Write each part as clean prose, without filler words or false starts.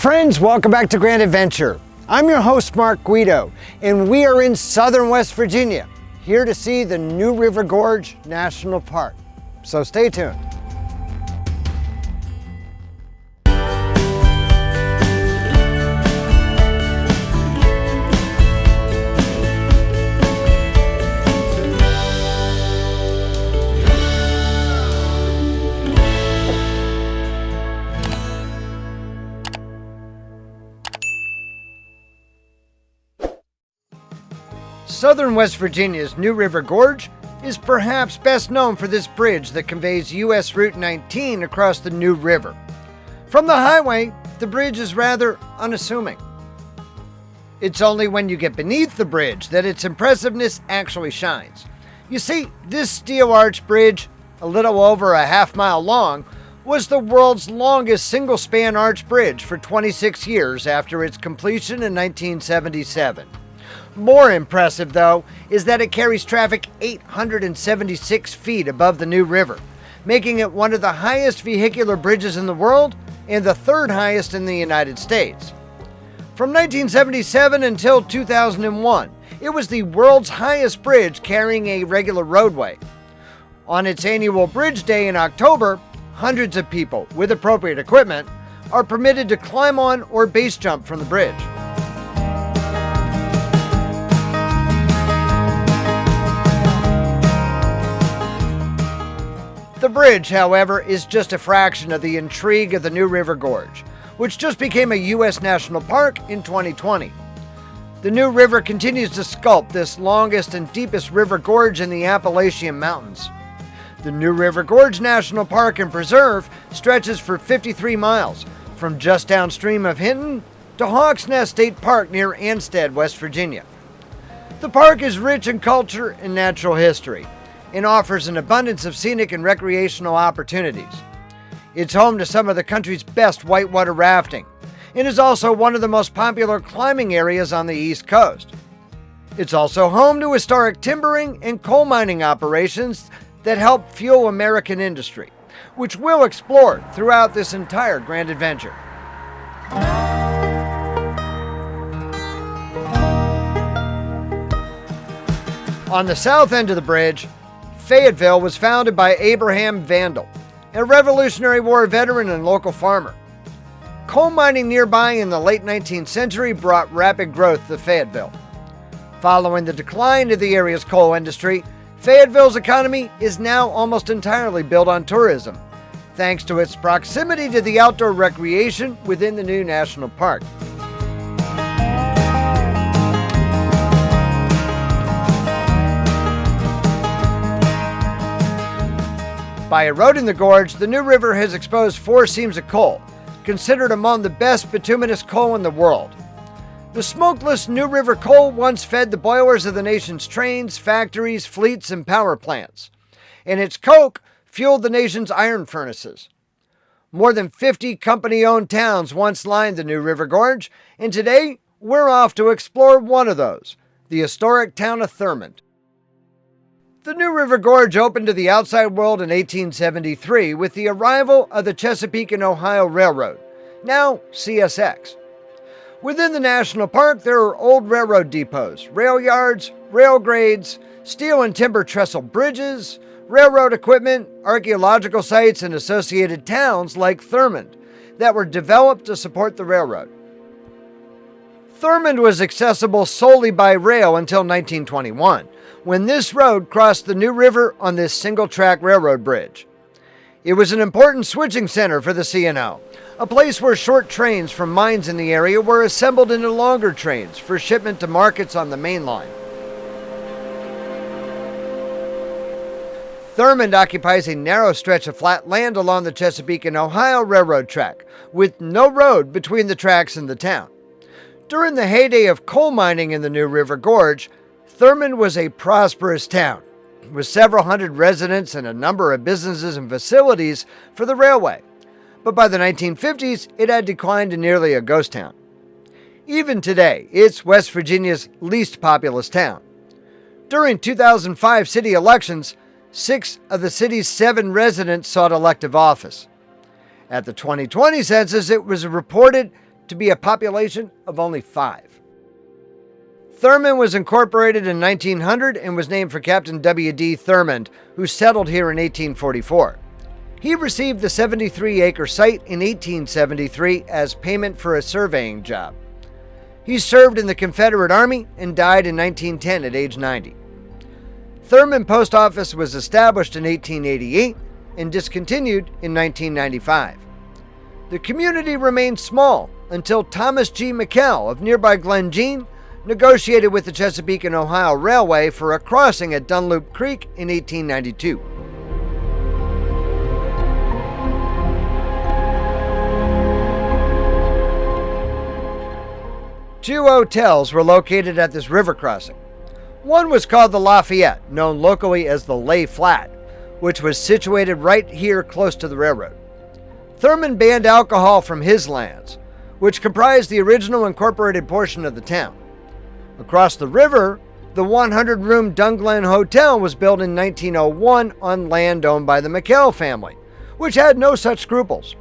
friends, welcome back to Grand Adventure. I'm your host Mark Guido, and we are in southern West Virginia, here to see the new River Gorge National Park. So stay tuned. Southern West Virginia's New River Gorge is perhaps best known for this bridge that conveys U.S. Route 19 across the New River. From the highway, the bridge is rather unassuming. It's only when you get beneath the bridge that its impressiveness actually shines. You see, this steel arch bridge, a little over a half-mile long, was the world's longest single-span arch bridge for 26 years after its completion in 1977. More impressive, though, is that it carries traffic 876 feet above the New River, making it one of the highest vehicular bridges in the world and the third highest in the United States. From 1977 until 2001, it was the world's highest bridge carrying a regular roadway. On its annual Bridge Day in October, hundreds of people with appropriate equipment are permitted to climb on or base jump from the bridge. The bridge, however, is just a fraction of the intrigue of the New River Gorge, which just became a U.S. National Park in 2020. The New River continues to sculpt this longest and deepest river gorge in the Appalachian Mountains. The New River Gorge National Park and Preserve stretches for 53 miles, from just downstream of Hinton to Hawks Nest State Park near Ansted, West Virginia. The park is rich in culture and natural history, and offers an abundance of scenic and recreational opportunities. It's home to some of the country's best whitewater rafting, and is also one of the most popular climbing areas on the East Coast. It's also home to historic timbering and coal mining operations that help fuel American industry, which we'll explore throughout this entire Grand Adventure. On the south end of the bridge, Fayetteville was founded by Abraham Vandal, a Revolutionary War veteran and local farmer. Coal mining nearby in the late 19th century brought rapid growth to Fayetteville. Following the decline of the area's coal industry, Fayetteville's economy is now almost entirely built on tourism, thanks to its proximity to the outdoor recreation within the new national park. By eroding the gorge, the New River has exposed 4 seams of coal, considered among the best bituminous coal in the world. The smokeless New River coal once fed the boilers of the nation's trains, factories, fleets, and power plants, and its coke fueled the nation's iron furnaces. More than 50 company-owned towns once lined the New River Gorge, and today we're off to explore one of those, the historic town of Thurmond. The New River Gorge opened to the outside world in 1873 with the arrival of the Chesapeake and Ohio Railroad, now CSX. Within the national park, there are old railroad depots, rail yards, rail grades, steel and timber trestle bridges, railroad equipment, archaeological sites, and associated towns like Thurmond that were developed to support the railroad. Thurmond was accessible solely by rail until 1921, when this road crossed the New River on this single-track railroad bridge. It was an important switching center for the C&O, a place where short trains from mines in the area were assembled into longer trains for shipment to markets on the main line. Thurmond occupies a narrow stretch of flat land along the Chesapeake and Ohio Railroad track, with no road between the tracks and the town. During the heyday of coal mining in the New River Gorge, Thurmond was a prosperous town, with several hundred residents and a number of businesses and facilities for the railway. But by the 1950s, it had declined to nearly a ghost town. Even today, it's West Virginia's least populous town. During 2005 city elections, 6 of the city's 7 residents sought elective office. At the 2020 census, it was reported to be a population of only 5. Thurmond was incorporated in 1900 and was named for Captain W.D. Thurmond, who settled here in 1844. He received the 73-acre site in 1873 as payment for a surveying job. He served in the Confederate Army and died in 1910 at age 90. Thurmond Post Office was established in 1888 and discontinued in 1995. The community remained small until Thomas G. McKell of nearby Glen negotiated with the Chesapeake and Ohio Railway for a crossing at Dunloop Creek in 1892. Two hotels were located at this river crossing. One was called the Lafayette, known locally as the Lay Flat, which was situated right here close to the railroad. Thurmond banned alcohol from his lands, which comprised the original incorporated portion of the town. Across the river, the 100-room Glen Hotel was built in 1901 on land owned by the McKell family, which had no such scruples.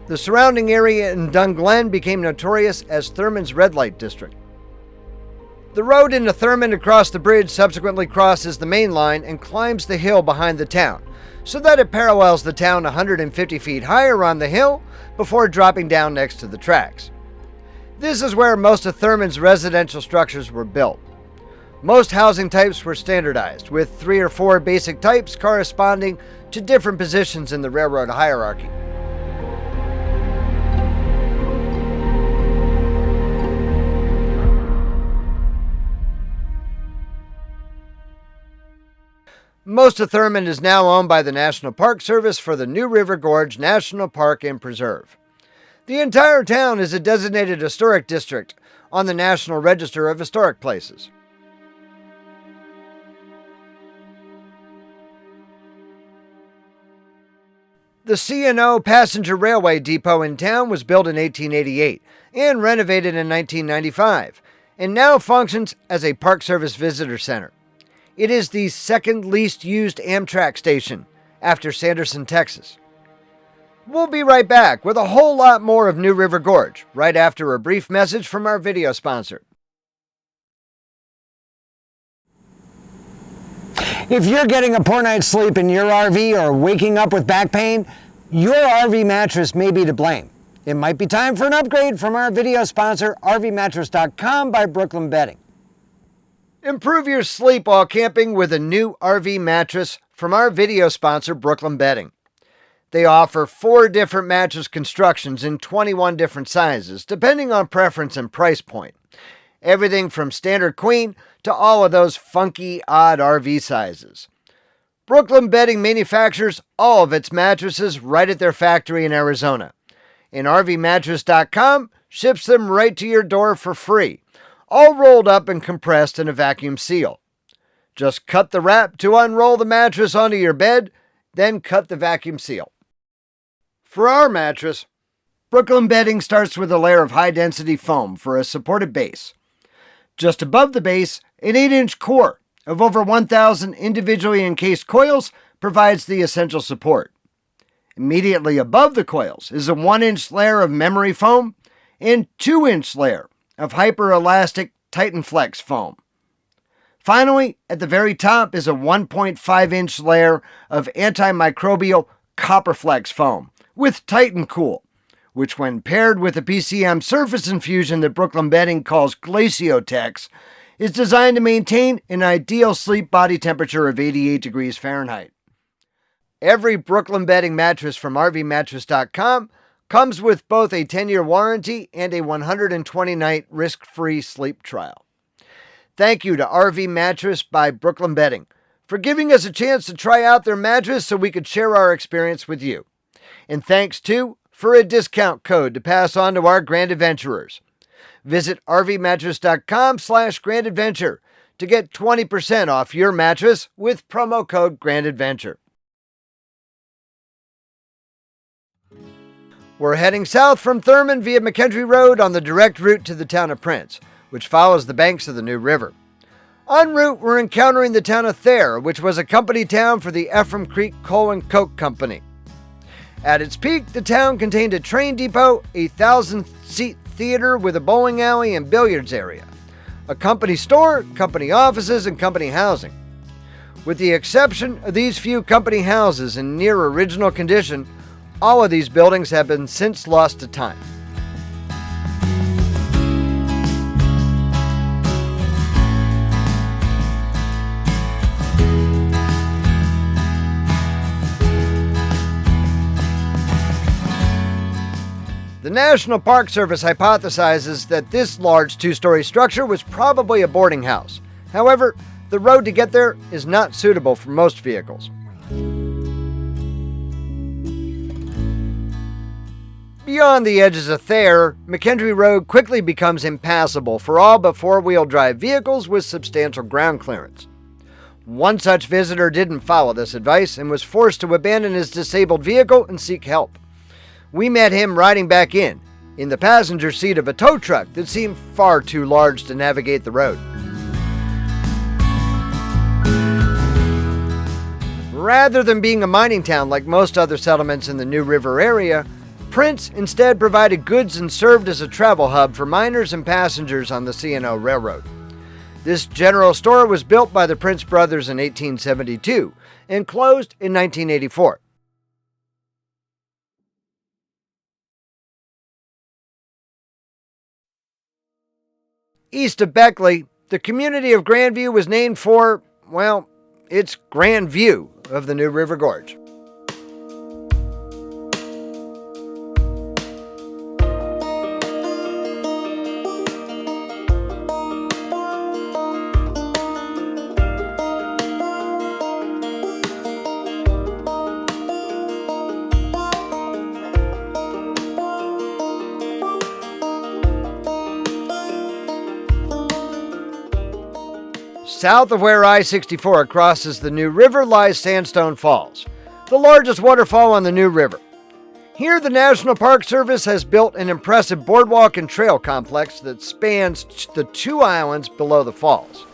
The surrounding area in Glen became notorious as Thurmond's red light district. The road into Thurmond across the bridge subsequently crosses the main line and climbs the hill behind the town, so that it parallels the town 150 feet higher on the hill before dropping down next to the tracks. This is where most of Thurmond's residential structures were built. Most housing types were standardized, with 3 or 4 basic types corresponding to different positions in the railroad hierarchy. Most of Thurmond is now owned by the National Park Service for the New River Gorge National Park and Preserve. The entire town is a designated historic district on the National Register of Historic Places. The C&O Passenger Railway Depot in town was built in 1888 and renovated in 1995, and now functions as a Park Service visitor center. It is the second least used Amtrak station after Sanderson, Texas. We'll be right back with a whole lot more of New River Gorge right after a brief message from our video sponsor. If you're getting a poor night's sleep in your RV or waking up with back pain, your RV mattress may be to blame. It might be time for an upgrade from our video sponsor, RVmattress.com by Brooklyn Bedding. Improve your sleep while camping with a new RV mattress from our video sponsor, Brooklyn Bedding. They offer 4 different mattress constructions in 21 different sizes, depending on preference and price point. Everything from standard queen to all of those funky, odd RV sizes. Brooklyn Bedding manufactures all of its mattresses right at their factory in Arizona. And RVmattress.com ships them right to your door for free, all rolled up and compressed in a vacuum seal. Just cut the wrap to unroll the mattress onto your bed, then cut the vacuum seal. For our mattress, Brooklyn Bedding starts with a layer of high-density foam for a supported base. Just above the base, an 8-inch core of over 1,000 individually encased coils provides the essential support. Immediately above the coils is a 1-inch layer of memory foam and 2-inch layer of hyper-elastic Titan Flex foam. Finally, at the very top is a 1.5-inch layer of antimicrobial Copperflex foam with Titan Cool, which when paired with a PCM surface infusion that Brooklyn Bedding calls Glaciotex, is designed to maintain an ideal sleep body temperature of 88 degrees Fahrenheit. Every Brooklyn Bedding mattress from RVmattress.com comes with both a 10-year warranty and a 120-night risk-free sleep trial. Thank you to RV Mattress by Brooklyn Bedding for giving us a chance to try out their mattress so we could share our experience with you. And thanks, too, for a discount code to pass on to our Grand Adventurers. Visit RVmattress.com/GrandAdventure to get 20% off your mattress with promo code GrandAdventure. We're heading south from Thurmond via McKentry Road on the direct route to the town of Prince, which follows the banks of the New River. En route, we're encountering the town of Thayer, which was a company town for the Ephraim Creek Coal and Coke Company. At its peak, the town contained a train depot, a 1,000-seat theater with a bowling alley and billiards area, a company store, company offices, and company housing. With the exception of these few company houses in near original condition, all of these buildings have been since lost to time. The National Park Service hypothesizes that this large two-story structure was probably a boarding house. However, the road to get there is not suitable for most vehicles. Beyond the edges of Thayer, McKendree Road quickly becomes impassable for all but four-wheel drive vehicles with substantial ground clearance. One such visitor didn't follow this advice and was forced to abandon his disabled vehicle and seek help. We met him riding back in the passenger seat of a tow truck that seemed far too large to navigate the road. Rather than being a mining town like most other settlements in the New River area, Prince instead provided goods and served as a travel hub for miners and passengers on the C&O Railroad. This general store was built by the Prince brothers in 1872 and closed in 1984. East of Beckley, the community of Grandview was named for, well, its grand view of the New River Gorge. South of where I-64 crosses the New River lies Sandstone Falls, the largest waterfall on the New River. Here, the National Park Service has built an impressive boardwalk and trail complex that spans the two islands below the falls.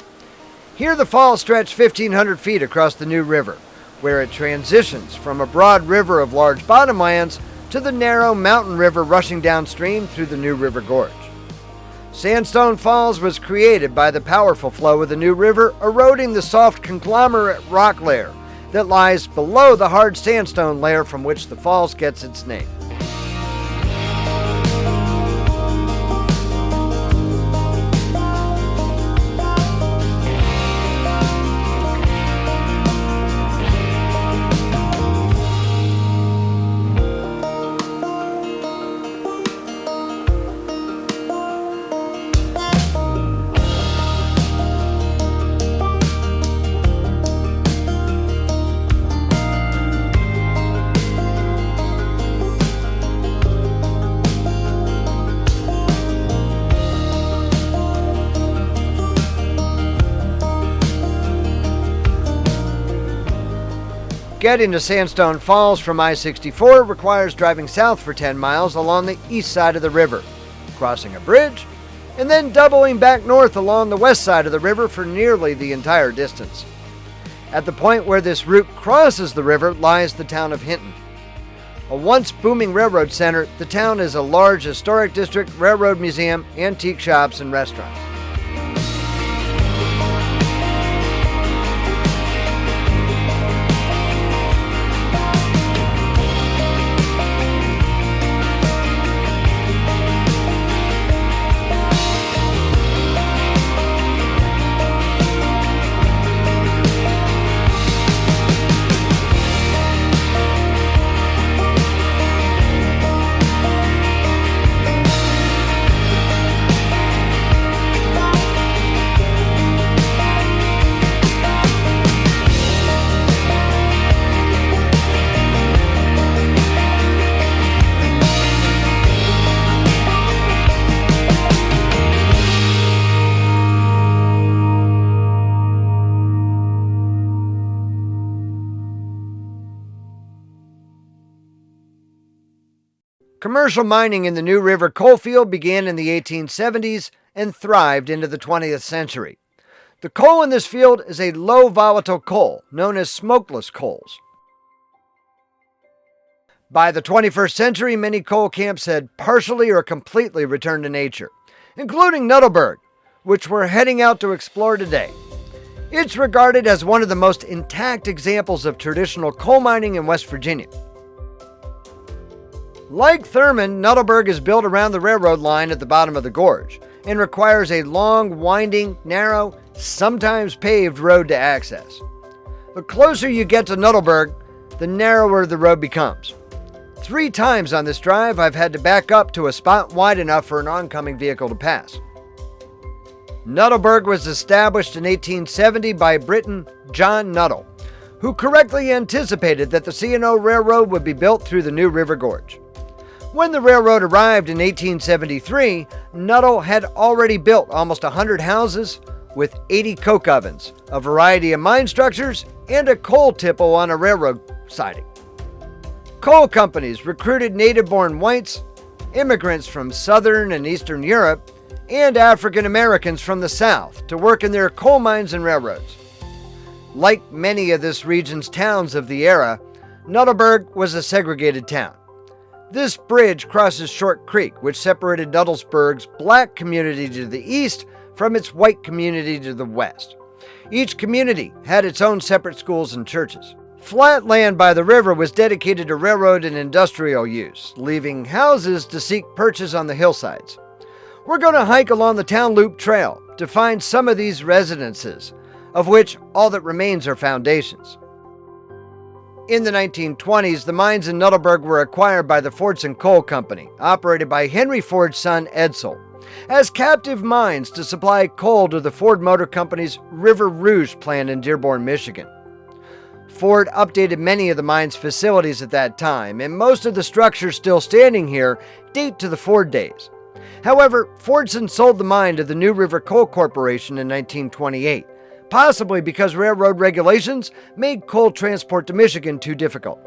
Here, the falls stretch 1,500 feet across the New River, where it transitions from a broad river of large bottomlands to the narrow mountain river rushing downstream through the New River Gorge. Sandstone Falls was created by the powerful flow of the New River eroding the soft conglomerate rock layer that lies below the hard sandstone layer from which the falls gets its name. Getting to Sandstone Falls from I-64 requires driving south for 10 miles along the east side of the river, crossing a bridge, and then doubling back north along the west side of the river for nearly the entire distance. At the point where this route crosses the river lies the town of Hinton. A once booming railroad center, the town is a large historic district, railroad museum, antique shops, and restaurants. Commercial mining in the New River coalfield began in the 1870s and thrived into the 20th century. The coal in this field is a low volatile coal known as smokeless coals. By the 21st century, many coal camps had partially or completely returned to nature, including Nuttallburg, which we're heading out to explore today. It's regarded as one of the most intact examples of traditional coal mining in West Virginia. Like Thurmond, Nuttallburg is built around the railroad line at the bottom of the gorge and requires a long, winding, narrow, sometimes paved road to access. The closer you get to Nuttallburg, the narrower the road becomes. 3 times on this drive, I've had to back up to a spot wide enough for an oncoming vehicle to pass. Nuttallburg was established in 1870 by Briton John Nuttall, who correctly anticipated that the C&O Railroad would be built through the new River Gorge. When the railroad arrived in 1873, Nuttall had already built almost 100 houses with 80 coke ovens, a variety of mine structures, and a coal tipple on a railroad siding. Coal companies recruited native-born whites, immigrants from Southern and Eastern Europe, and African Americans from the South to work in their coal mines and railroads. Like many of this region's towns of the era, Nuttallburg was a segregated town. This bridge crosses Short Creek, which separated Nuttallburg's black community to the east from its white community to the west. Each community had its own separate schools and churches. Flat land by the river was dedicated to railroad and industrial use, leaving houses to seek purchase on the hillsides. We're going to hike along the Town Loop Trail to find some of these residences, of which all that remains are foundations. In the 1920s, the mines in Nuttallburg were acquired by the Fordson Coal Company, operated by Henry Ford's son Edsel, as captive mines to supply coal to the Ford Motor Company's River Rouge plant in Dearborn, Michigan. Ford updated many of the mine's facilities at that time, and most of the structures still standing here date to the Ford days. However, Fordson sold the mine to the New River Coal Corporation in 1928, possibly because railroad regulations made coal transport to Michigan too difficult.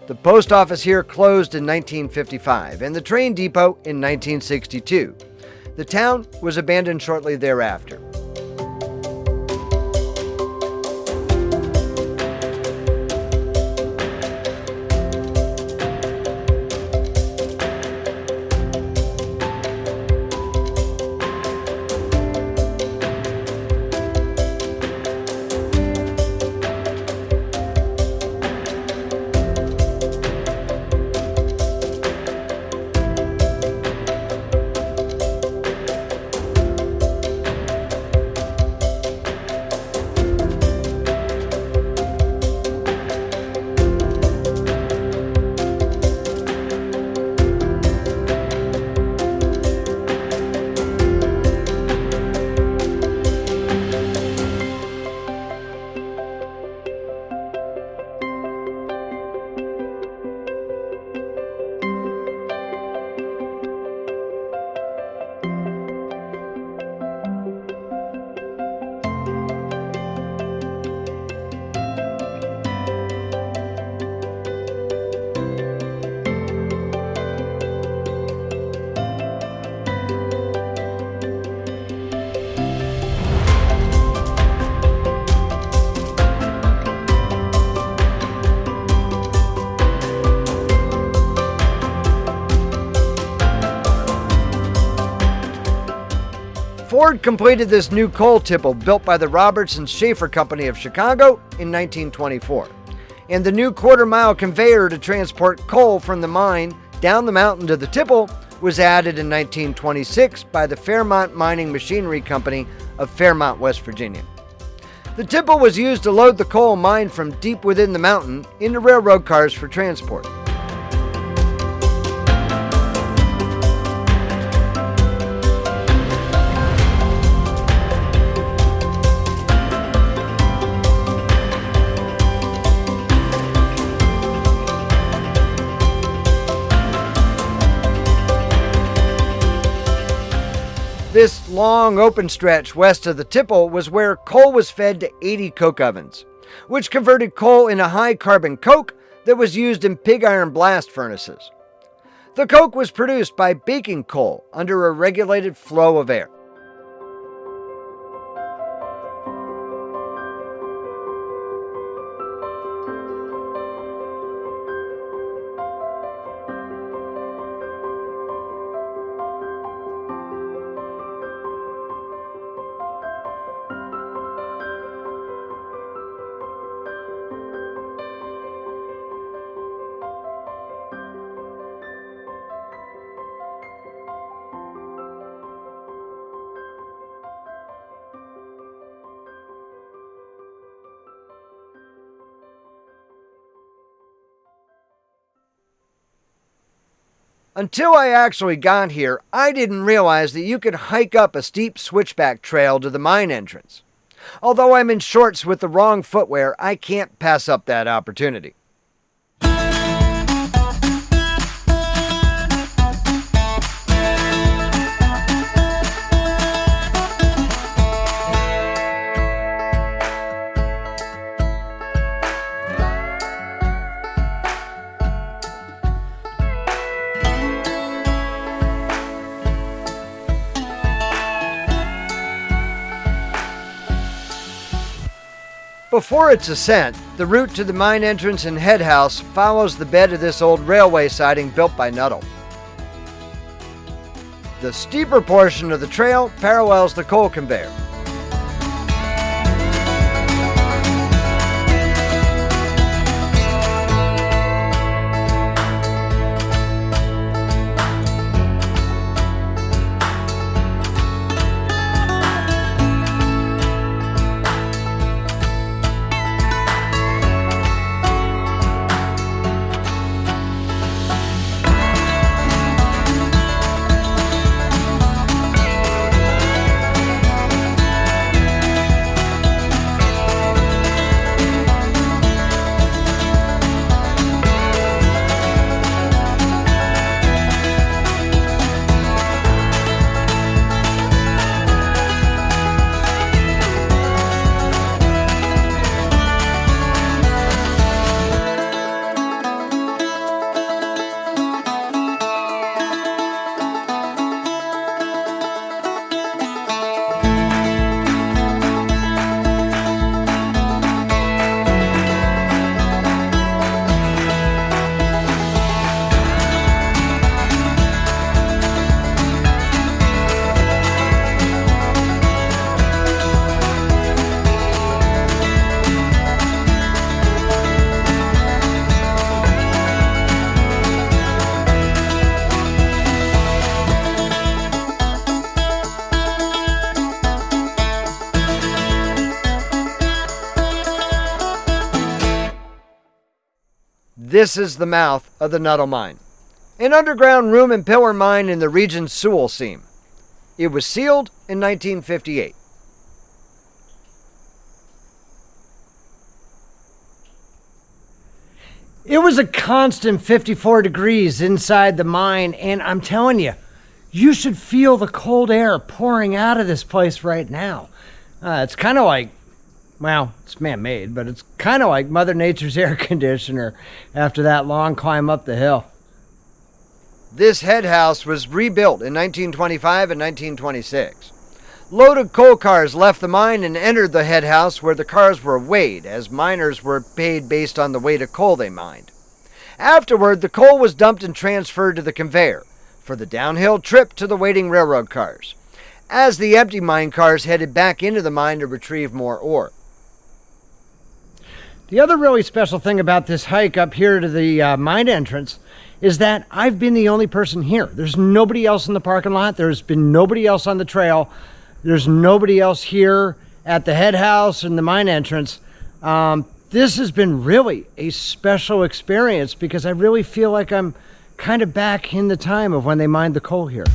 The post office here closed in 1955 and the train depot in 1962. The town was abandoned shortly thereafter. Ford completed this new coal tipple built by the Roberts and Schaefer Company of Chicago in 1924, and the new quarter-mile conveyor to transport coal from the mine down the mountain to the tipple was added in 1926 by the Fairmont Mining Machinery Company of Fairmont, West Virginia. The tipple was used to load the coal mined from deep within the mountain into railroad cars for transport. This long open stretch west of the tipple was where coal was fed to 80 coke ovens, which converted coal into high carbon coke that was used in pig iron blast furnaces. The coke was produced by baking coal under a regulated flow of air. Until I actually got here, I didn't realize that you could hike up a steep switchback trail to the mine entrance. Although I'm in shorts with the wrong footwear, I can't pass up that opportunity. Before its ascent, the route to the mine entrance and head house follows the bed of this old railway siding built by Nuttall. The steeper portion of the trail parallels the coal conveyor. This is the mouth of the Nuttall Mine, an underground room and pillar mine in the region's Sewell seam. It was sealed in 1958. It was a constant 54 degrees inside the mine, and I'm telling you, you should feel the cold air pouring out of this place right now. It's kind of like, well, it's man-made, but it's kind of like Mother Nature's air conditioner after that long climb up the hill. This head house was rebuilt in 1925 and 1926. Loaded coal cars left the mine and entered the head house where the cars were weighed, as miners were paid based on the weight of coal they mined. Afterward, the coal was dumped and transferred to the conveyor for the downhill trip to the waiting railroad cars, as the empty mine cars headed back into the mine to retrieve more ore. The other really special thing about this hike up here to the mine entrance is that I've been the only person here. There's nobody else in the parking lot. There's been nobody else on the trail. There's nobody else here at the head house and the mine entrance. This has been really a special experience because I really feel like I'm kind of back in the time of when they mined the coal here.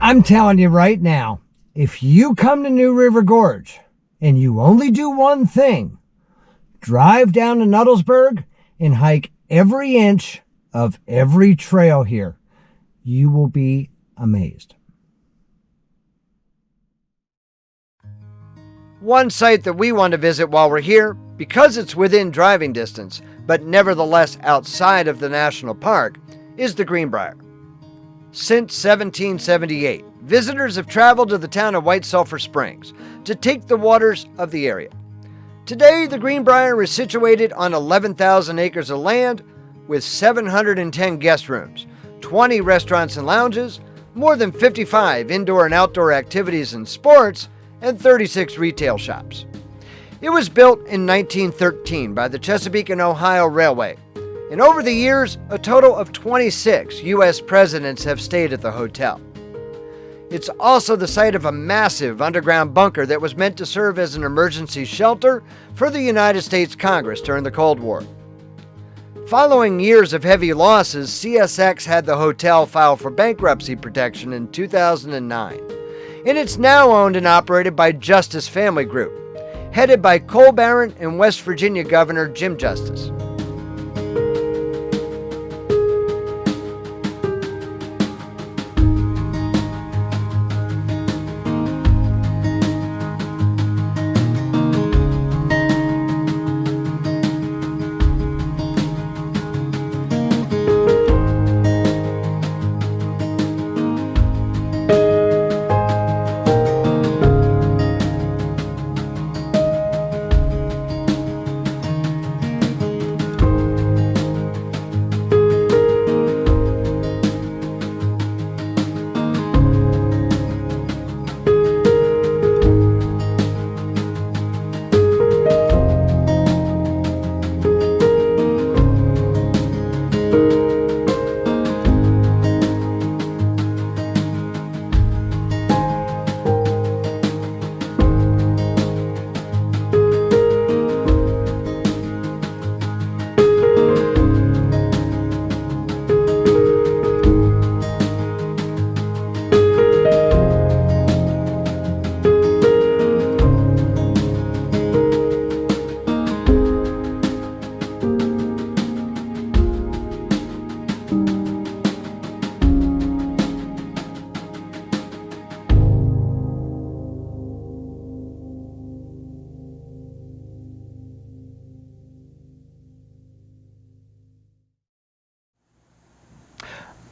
I'm telling you right now, if you come to New River Gorge and you only do one thing, drive down to Nuttallburg and hike every inch of every trail here, you will be amazed. One site that we want to visit while we're here, because it's within driving distance, but nevertheless outside of the national park, is the Greenbrier. Since 1778, visitors have traveled to the town of White Sulphur Springs to take the waters of the area. Today, the Greenbrier is situated on 11,000 acres of land with 710 guest rooms, 20 restaurants and lounges, more than 55 indoor and outdoor activities and sports, and 36 retail shops. It was built in 1913 by the Chesapeake and Ohio Railway, and over the years, a total of 26 U.S. presidents have stayed at the hotel. It's also the site of a massive underground bunker that was meant to serve as an emergency shelter for the United States Congress during the Cold War. Following years of heavy losses, CSX had the hotel file for bankruptcy protection in 2009, and it's now owned and operated by Justice Family Group, headed by coal baron and West Virginia Governor Jim Justice.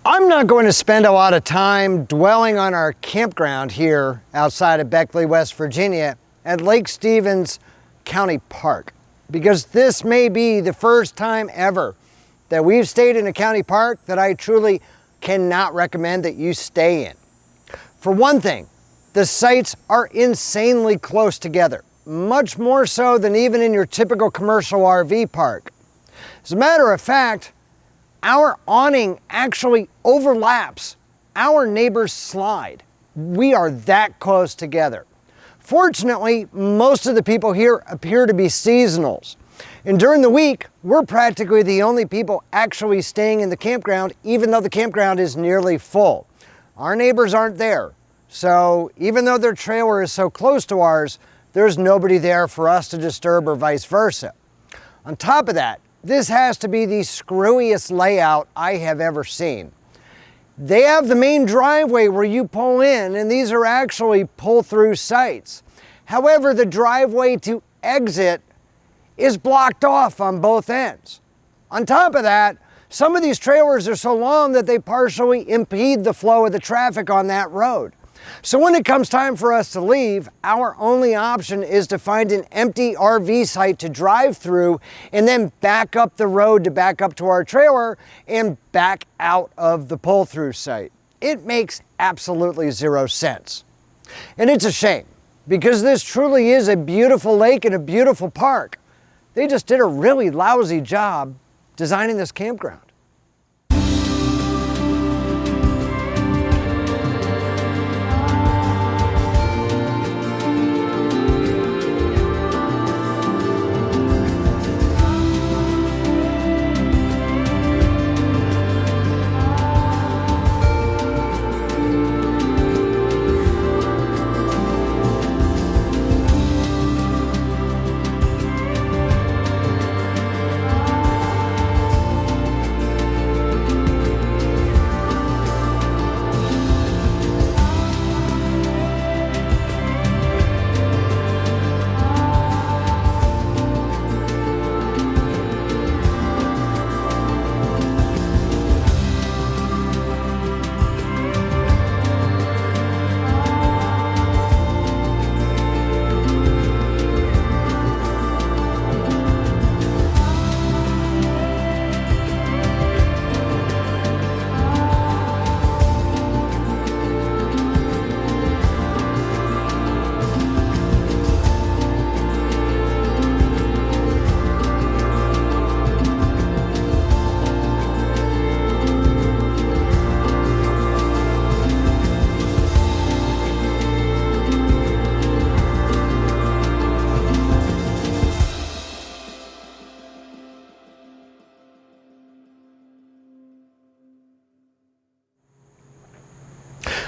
I'm not going to spend a lot of time dwelling on our campground here outside of Beckley, West Virginia at Lake Stevens County Park, because this may be the first time ever that we've stayed in a county park that I truly cannot recommend that you stay in. For one thing, the sites are insanely close together, much more so than even in your typical commercial RV park. As a matter of fact, our awning actually overlaps our neighbor's slide. We are that close together. Fortunately, most of the people here appear to be seasonals. And during the week, we're practically the only people actually staying in the campground, even though the campground is nearly full. Our neighbors aren't there. So even though their trailer is so close to ours, there's nobody there for us to disturb or vice versa. On top of that, this has to be the screwiest layout I have ever seen. They have the main driveway where you pull in, and these are actually pull-through sites. However, the driveway to exit is blocked off on both ends. On top of that, some of these trailers are so long that they partially impede the flow of the traffic on that road. So when it comes time for us to leave, our only option is to find an empty RV site to drive through and then back up the road to back up to our trailer and back out of the pull-through site. It makes absolutely zero sense. And it's a shame, because this truly is a beautiful lake and a beautiful park. They just did a really lousy job designing this campground.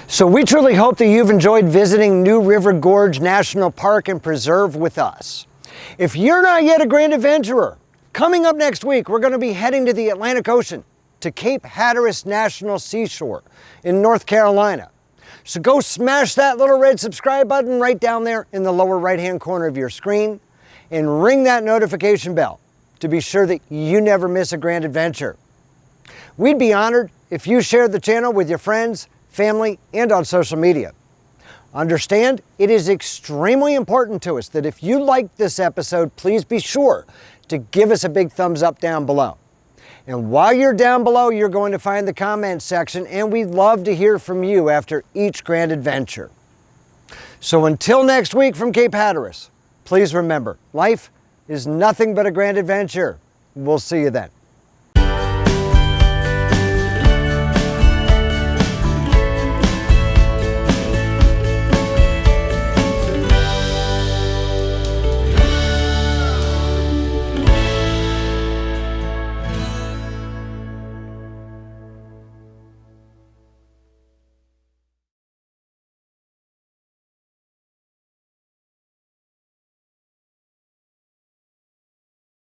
So we truly hope that you've enjoyed visiting New River Gorge National Park and Preserve with us. If you're not yet a grand adventurer, coming up next week, we're going to be heading to the Atlantic Ocean, to Cape Hatteras National Seashore in North Carolina. So go smash that little red subscribe button right down there in the lower right-hand corner of your screen and ring that notification bell to be sure that you never miss a grand adventure. We'd be honored if you shared the channel with your friends, family, and on social media. Understand, it is extremely important to us that if you liked this episode, please be sure to give us a big thumbs up down below. And while you're down below, you're going to find the comments section, and we'd love to hear from you after each grand adventure. So until next week from Cape Hatteras, please remember, life is nothing but a grand adventure. We'll see you then.